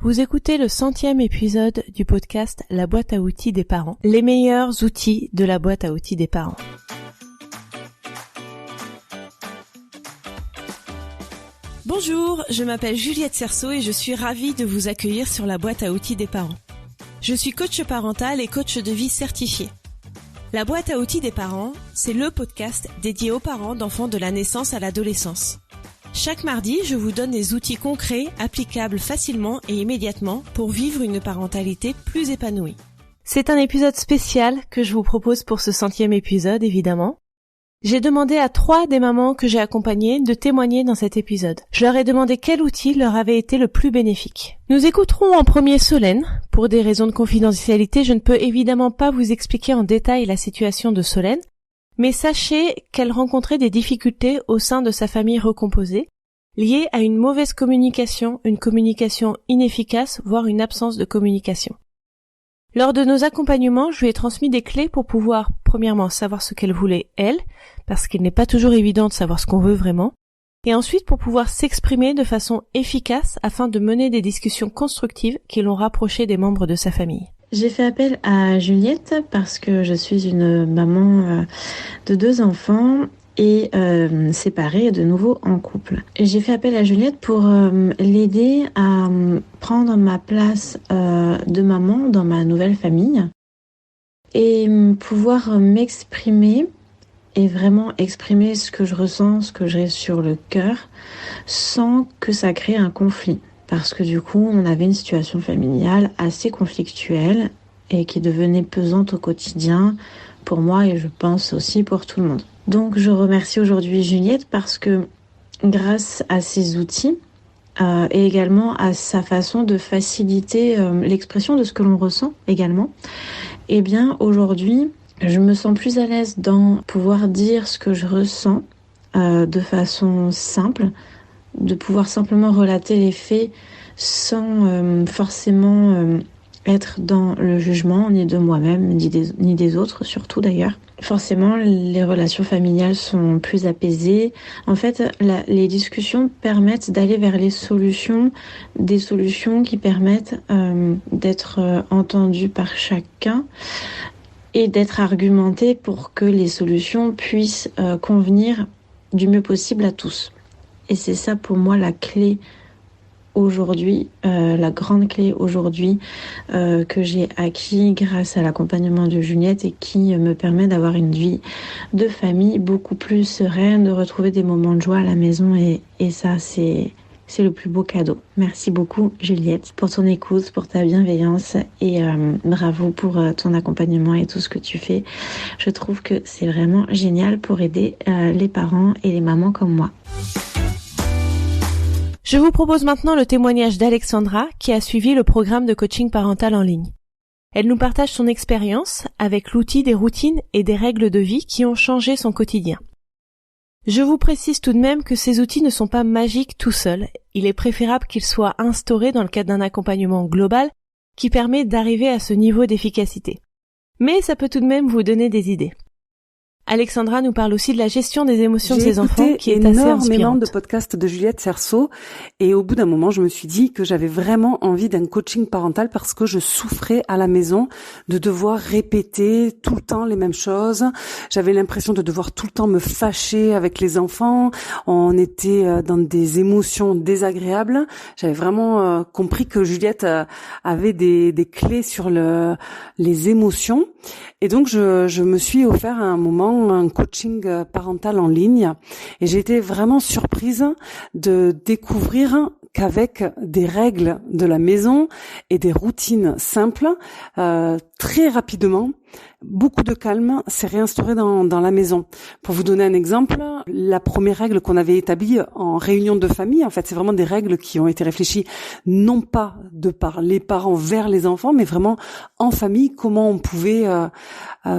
Vous écoutez le 100e épisode du podcast La boîte à outils des parents, les meilleurs outils de la boîte à outils des parents. Bonjour, je m'appelle Juliette Cerceau et je suis ravie de vous accueillir sur la boîte à outils des parents. Je suis coach parental et coach de vie certifié. La boîte à outils des parents, c'est le podcast dédié aux parents d'enfants de la naissance à l'adolescence. Chaque mardi, je vous donne des outils concrets, applicables facilement et immédiatement pour vivre une parentalité plus épanouie. C'est un épisode spécial que je vous propose pour ce 100e épisode, évidemment. J'ai demandé à 3 des mamans que j'ai accompagnées de témoigner dans cet épisode. Je leur ai demandé quel outil leur avait été le plus bénéfique. Nous écouterons en premier Solène. Pour des raisons de confidentialité, je ne peux évidemment pas vous expliquer en détail la situation de Solène, mais sachez qu'elle rencontrait des difficultés au sein de sa famille recomposée, liées à une mauvaise communication, une communication inefficace, voire une absence de communication. Lors de nos accompagnements, je lui ai transmis des clés pour pouvoir, premièrement, savoir ce qu'elle voulait, elle, parce qu'il n'est pas toujours évident de savoir ce qu'on veut vraiment, et ensuite pour pouvoir s'exprimer de façon efficace afin de mener des discussions constructives qui l'ont rapproché des membres de sa famille. J'ai fait appel à Juliette parce que je suis une maman de 2 enfants et séparée et de nouveau en couple. J'ai fait appel à Juliette pour l'aider à prendre ma place de maman dans ma nouvelle famille et pouvoir m'exprimer et vraiment exprimer ce que je ressens, ce que j'ai sur le cœur sans que ça crée un conflit. Parce que du coup, on avait une situation familiale assez conflictuelle et qui devenait pesante au quotidien pour moi et je pense aussi pour tout le monde. Donc je remercie aujourd'hui Juliette parce que grâce à ces outils et également à sa façon de faciliter l'expression de ce que l'on ressent également, eh bien aujourd'hui, je me sens plus à l'aise dans pouvoir dire ce que je ressens de façon simple, de pouvoir simplement relater les faits sans forcément être dans le jugement, ni de moi-même, ni des autres, surtout d'ailleurs. Forcément, les relations familiales sont plus apaisées. En fait, les discussions permettent d'aller vers les solutions, des solutions qui permettent d'être entendues par chacun et d'être argumentées pour que les solutions puissent convenir du mieux possible à tous. Et c'est ça pour moi la clé aujourd'hui, la grande clé aujourd'hui que j'ai acquis grâce à l'accompagnement de Juliette et qui me permet d'avoir une vie de famille beaucoup plus sereine, de retrouver des moments de joie à la maison et ça c'est le plus beau cadeau. Merci beaucoup Juliette pour ton écoute, pour ta bienveillance et bravo pour ton accompagnement et tout ce que tu fais. Je trouve que c'est vraiment génial pour aider les parents et les mamans comme moi. Je vous propose maintenant le témoignage d'Alexandra qui a suivi le programme de coaching parental en ligne. Elle nous partage son expérience avec l'outil des routines et des règles de vie qui ont changé son quotidien. Je vous précise tout de même que ces outils ne sont pas magiques tout seuls. Il est préférable qu'ils soient instaurés dans le cadre d'un accompagnement global qui permet d'arriver à ce niveau d'efficacité. Mais ça peut tout de même vous donner des idées. Alexandra nous parle aussi de la gestion des émotions de ses enfants qui est assez inspirante. J'ai écouté énormément de podcasts de Juliette Cerceau et au bout d'un moment, je me suis dit que j'avais vraiment envie d'un coaching parental parce que je souffrais à la maison de devoir répéter tout le temps les mêmes choses. J'avais l'impression de devoir tout le temps me fâcher avec les enfants. On était dans des émotions désagréables. J'avais vraiment compris que Juliette avait des clés sur les émotions. Et donc, je me suis offert à un moment un coaching parental en ligne et j'ai été vraiment surprise de découvrir qu'avec des règles de la maison et des routines simples, très rapidement, beaucoup de calme s'est réinstauré dans la maison. Pour vous donner un exemple, la première règle qu'on avait établie en réunion de famille, en fait, c'est vraiment des règles qui ont été réfléchies non pas de par les parents vers les enfants, mais vraiment en famille, comment on pouvait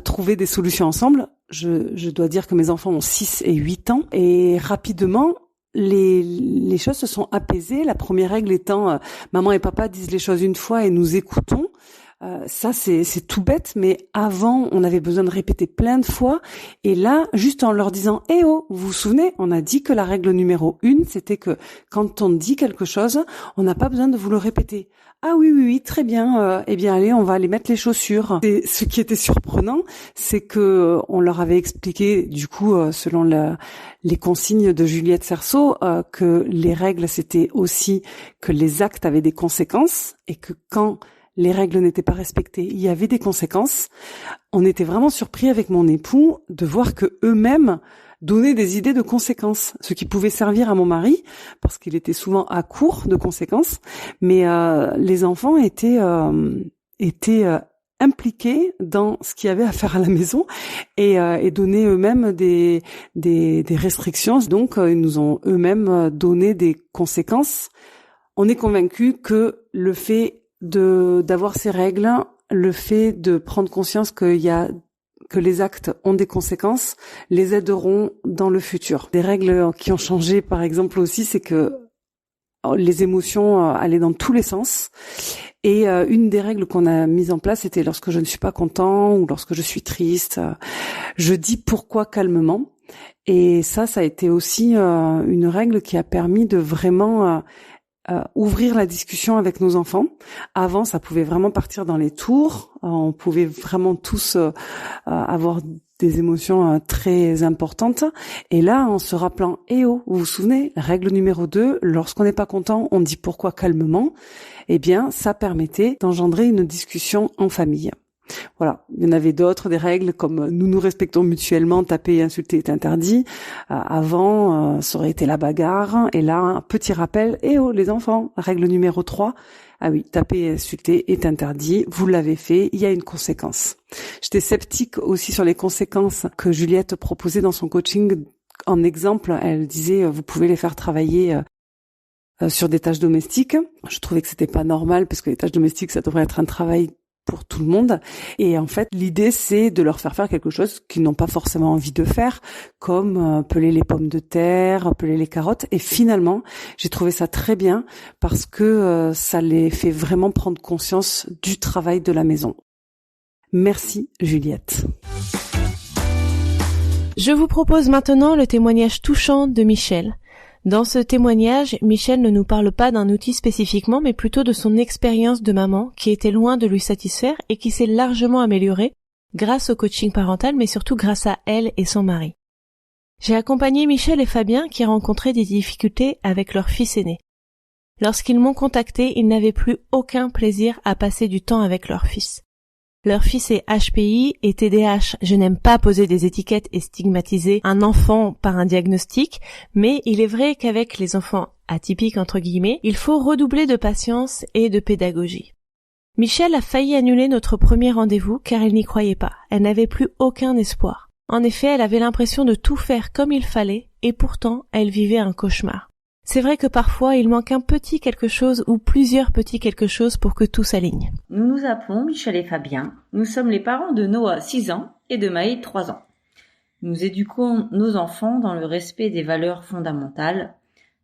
trouver des solutions ensemble. Je dois dire que mes enfants ont 6 et 8 ans et rapidement, les choses se sont apaisées. La première règle étant maman et papa disent les choses une fois et nous écoutons. Ça, c'est tout bête, mais avant, on avait besoin de répéter plein de fois. Et là, juste en leur disant « Eh oh, vous vous souvenez, on a dit que la règle numéro 1, c'était que quand on dit quelque chose, on n'a pas besoin de vous le répéter. » Ah oui, très bien. Eh bien, allez, on va aller mettre les chaussures. Et ce qui était surprenant, c'est que on leur avait expliqué, du coup, selon les consignes de Juliette Cerceau, que les règles, c'était aussi que les actes avaient des conséquences et que quand les règles n'étaient pas respectées, il y avait des conséquences. On était vraiment surpris avec mon époux de voir que eux-mêmes donnaient des idées de conséquences, ce qui pouvait servir à mon mari parce qu'il était souvent à court de conséquences, mais les enfants étaient impliqués dans ce qu'il y avait à faire à la maison et donnaient eux-mêmes des restrictions. Donc ils nous ont eux-mêmes donné des conséquences. On est convaincu que le fait d'avoir ces règles, le fait de prendre conscience que les actes ont des conséquences, les aideront dans le futur. Des règles qui ont changé, par exemple aussi, c'est que les émotions allaient dans tous les sens. Et une des règles qu'on a mises en place, c'était lorsque je ne suis pas content ou lorsque je suis triste, je dis pourquoi calmement. Et ça a été aussi une règle qui a permis de vraiment ouvrir la discussion avec nos enfants. Avant, ça pouvait vraiment partir dans les tours. On pouvait vraiment tous avoir des émotions très importantes. Et là, en se rappelant, vous vous souvenez, règle numéro 2, lorsqu'on n'est pas content, on dit pourquoi calmement. Eh bien, ça permettait d'engendrer une discussion en famille. Voilà, il y en avait d'autres, des règles comme nous nous respectons mutuellement, taper et insulter est interdit. Avant, ça aurait été la bagarre. Et là, un petit rappel, les enfants, règle numéro 3. Ah oui, taper et insulter est interdit. Vous l'avez fait, il y a une conséquence. J'étais sceptique aussi sur les conséquences que Juliette proposait dans son coaching. En exemple, elle disait, vous pouvez les faire travailler sur des tâches domestiques. Je trouvais que c'était pas normal parce que les tâches domestiques, ça devrait être un travail pour tout le monde. Et en fait, l'idée, c'est de leur faire quelque chose qu'ils n'ont pas forcément envie de faire, comme peler les pommes de terre, peler les carottes. Et finalement, j'ai trouvé ça très bien parce que ça les fait vraiment prendre conscience du travail de la maison. Merci, Juliette. Je vous propose maintenant le témoignage touchant de Michel. Dans ce témoignage, Michel ne nous parle pas d'un outil spécifiquement, mais plutôt de son expérience de maman qui était loin de lui satisfaire et qui s'est largement améliorée grâce au coaching parental, mais surtout grâce à elle et son mari. J'ai accompagné Michel et Fabien qui rencontraient des difficultés avec leur fils aîné. Lorsqu'ils m'ont contacté, ils n'avaient plus aucun plaisir à passer du temps avec leur fils. Leur fils est HPI et TDAH. Je n'aime pas poser des étiquettes et stigmatiser un enfant par un diagnostic, mais il est vrai qu'avec les enfants atypiques entre guillemets, il faut redoubler de patience et de pédagogie. Michel a failli annuler notre premier rendez-vous car elle n'y croyait pas. Elle n'avait plus aucun espoir. En effet, elle avait l'impression de tout faire comme il fallait et pourtant elle vivait un cauchemar. C'est vrai que parfois, il manque un petit quelque chose ou plusieurs petits quelque chose pour que tout s'aligne. Nous nous appelons Michel et Fabien. Nous sommes les parents de Noah, 6 ans, et de Maë, 3 ans. Nous éduquons nos enfants dans le respect des valeurs fondamentales,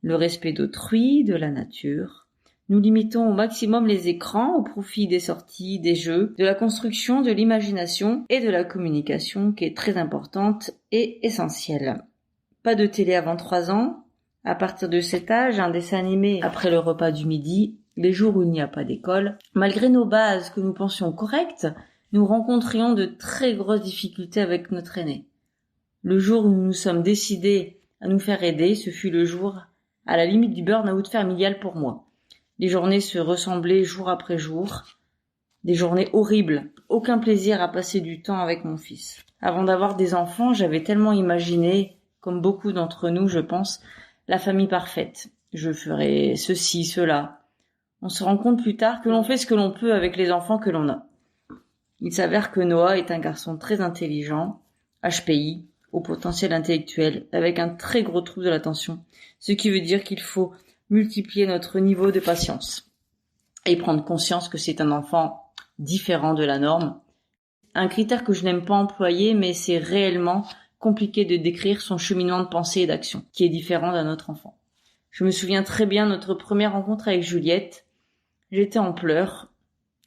le respect d'autrui, de la nature. Nous limitons au maximum les écrans au profit des sorties, des jeux, de la construction, de l'imagination et de la communication qui est très importante et essentielle. Pas de télé avant 3 ans. À partir de cet âge, un dessin animé après le repas du midi, les jours où il n'y a pas d'école. Malgré nos bases que nous pensions correctes, nous rencontrions de très grosses difficultés avec notre aîné. Le jour où nous nous sommes décidés à nous faire aider, ce fut le jour à la limite du burn-out familial pour moi. Les journées se ressemblaient jour après jour, des journées horribles, aucun plaisir à passer du temps avec mon fils. Avant d'avoir des enfants, j'avais tellement imaginé, comme beaucoup d'entre nous, je pense, la famille parfaite. Je ferai ceci, cela. On se rend compte plus tard que l'on fait ce que l'on peut avec les enfants que l'on a. Il s'avère que Noah est un garçon très intelligent, HPI, au potentiel intellectuel, avec un très gros trouble de l'attention, ce qui veut dire qu'il faut multiplier notre niveau de patience et prendre conscience que c'est un enfant différent de la norme. Un critère que je n'aime pas employer, mais c'est réellement compliqué de décrire son cheminement de pensée et d'action, qui est différent d'un autre enfant. Je me souviens très bien de notre première rencontre avec Juliette. J'étais en pleurs.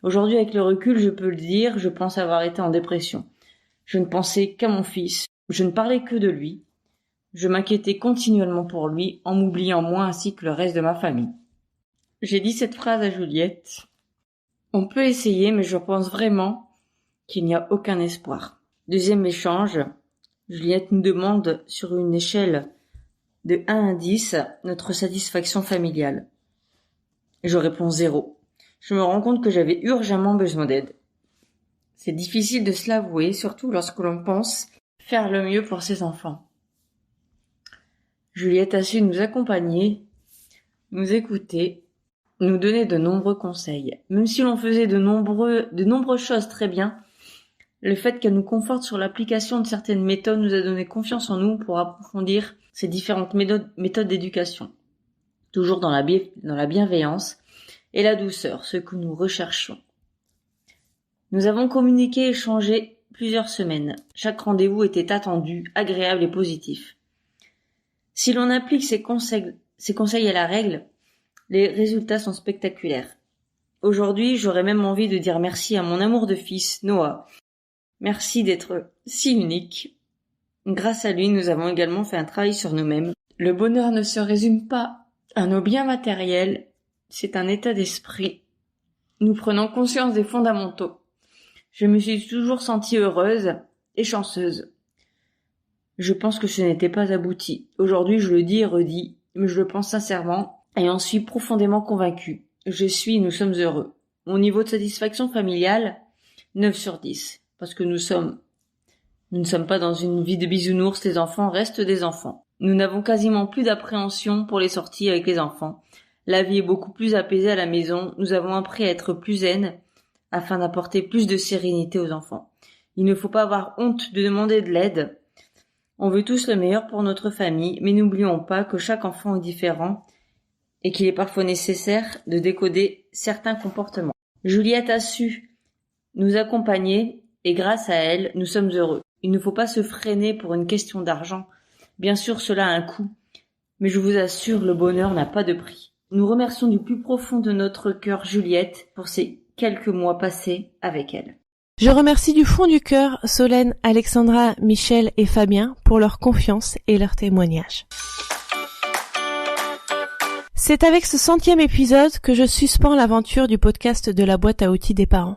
Aujourd'hui, avec le recul, je peux le dire, je pense avoir été en dépression. Je ne pensais qu'à mon fils, je ne parlais que de lui. Je m'inquiétais continuellement pour lui, en m'oubliant moi ainsi que le reste de ma famille. J'ai dit cette phrase à Juliette. On peut essayer, mais je pense vraiment qu'il n'y a aucun espoir. Deuxième échange, Juliette nous demande sur une échelle de 1 à 10 notre satisfaction familiale. Et je réponds 0. Je me rends compte que j'avais urgemment besoin d'aide. C'est difficile de se l'avouer, surtout lorsque l'on pense faire le mieux pour ses enfants. Juliette a su nous accompagner, nous écouter, nous donner de nombreux conseils. Même si l'on faisait de nombreuses choses très bien, le fait qu'elle nous conforte sur l'application de certaines méthodes nous a donné confiance en nous pour approfondir ces différentes méthodes d'éducation. Toujours dans la bienveillance et la douceur, ce que nous recherchions. Nous avons communiqué et échangé plusieurs semaines. Chaque rendez-vous était attendu, agréable et positif. Si l'on applique ces conseils à la règle, les résultats sont spectaculaires. Aujourd'hui, j'aurais même envie de dire merci à mon amour de fils, Noah. Merci d'être si unique. Grâce à lui, nous avons également fait un travail sur nous-mêmes. Le bonheur ne se résume pas à nos biens matériels, c'est un état d'esprit. Nous prenons conscience des fondamentaux. Je me suis toujours sentie heureuse et chanceuse. Je pense que ce n'était pas abouti. Aujourd'hui, je le dis et redis, mais je le pense sincèrement et en suis profondément convaincue. Nous sommes heureux. Mon niveau de satisfaction familiale, 9 sur 10. Parce que nous ne sommes pas dans une vie de bisounours, les enfants restent des enfants. Nous n'avons quasiment plus d'appréhension pour les sorties avec les enfants. La vie est beaucoup plus apaisée à la maison, nous avons appris à être plus zen afin d'apporter plus de sérénité aux enfants. Il ne faut pas avoir honte de demander de l'aide. On veut tous le meilleur pour notre famille, mais n'oublions pas que chaque enfant est différent et qu'il est parfois nécessaire de décoder certains comportements. Juliette a su nous accompagner et grâce à elle, nous sommes heureux. Il ne faut pas se freiner pour une question d'argent. Bien sûr, cela a un coût, mais je vous assure, le bonheur n'a pas de prix. Nous remercions du plus profond de notre cœur Juliette pour ces quelques mois passés avec elle. Je remercie du fond du cœur Solène, Alexandra, Michel et Fabien pour leur confiance et leur témoignage. C'est avec ce 100e épisode que je suspends l'aventure du podcast de la boîte à outils des parents.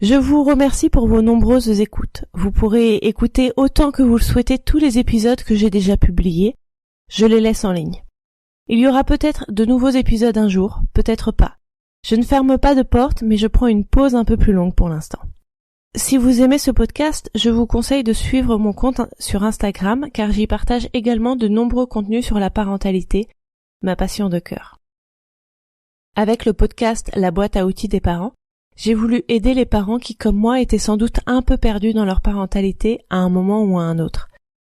Je vous remercie pour vos nombreuses écoutes. Vous pourrez écouter autant que vous le souhaitez tous les épisodes que j'ai déjà publiés. Je les laisse en ligne. Il y aura peut-être de nouveaux épisodes un jour, peut-être pas. Je ne ferme pas de porte, mais je prends une pause un peu plus longue pour l'instant. Si vous aimez ce podcast, je vous conseille de suivre mon compte sur Instagram, car j'y partage également de nombreux contenus sur la parentalité, ma passion de cœur. Avec le podcast La boîte à outils des parents, j'ai voulu aider les parents qui, comme moi, étaient sans doute un peu perdus dans leur parentalité à un moment ou à un autre.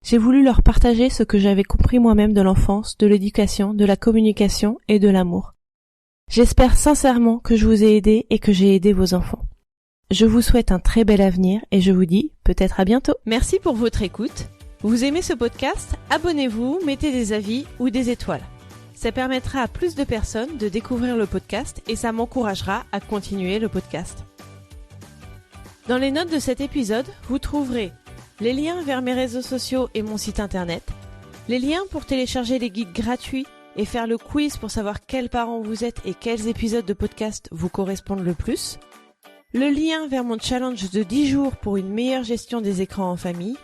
J'ai voulu leur partager ce que j'avais compris moi-même de l'enfance, de l'éducation, de la communication et de l'amour. J'espère sincèrement que je vous ai aidé et que j'ai aidé vos enfants. Je vous souhaite un très bel avenir et je vous dis peut-être à bientôt. Merci pour votre écoute. Vous aimez ce podcast? Abonnez-vous, mettez des avis ou des étoiles. Ça permettra à plus de personnes de découvrir le podcast et ça m'encouragera à continuer le podcast. Dans les notes de cet épisode, vous trouverez les liens vers mes réseaux sociaux et mon site internet, les liens pour télécharger les guides gratuits et faire le quiz pour savoir quels parents vous êtes et quels épisodes de podcast vous correspondent le plus, le lien vers mon challenge de 10 jours pour une meilleure gestion des écrans en famille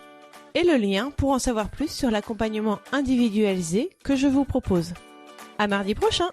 et le lien pour en savoir plus sur l'accompagnement individualisé que je vous propose. À mardi prochain!